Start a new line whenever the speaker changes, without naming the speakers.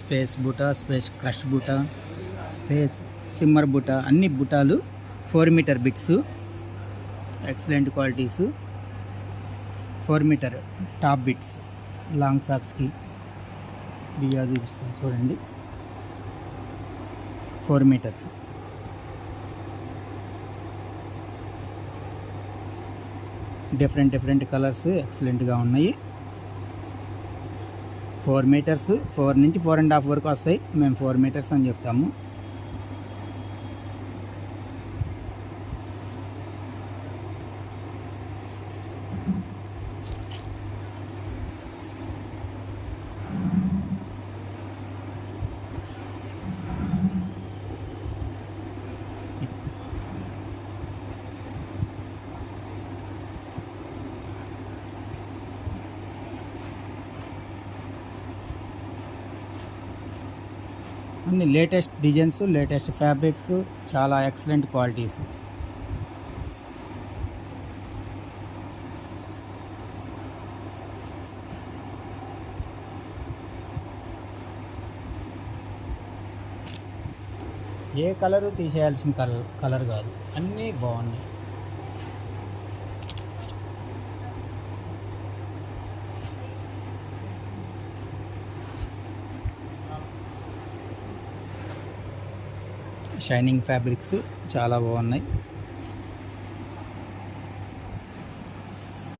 Space బుటా, space crush బుటా, space shimmer బుటా, అన్ని బుటాలు 4 metre bits, excellent qualities. 4 metre top bits long ఫ్రాక్స్కి బియ్యా చూపిస్తాను చూడండి. 4 మీటర్స్ డిఫరెంట్ కలర్స్ ఎక్సలెంట్గా ఉన్నాయి. 4 మీటర్స్, 4 నుంచి 4.5 వరకు వస్తాయి. మేము 4 మీటర్స్ అని చెప్తాము. అన్ని లేటెస్ట్ డిజైన్స్, లేటెస్ట్ ఫ్యాబ్రిక్, చాలా ఎక్సలెంట్ క్వాలిటీస్. ఏ కలరు తీసేయాల్సిన కలర్ కాదు, అన్నీ బాగున్నాయి. షైనింగ్ ఫ్యాబ్రిక్స్ చాలా బాగున్నాయి.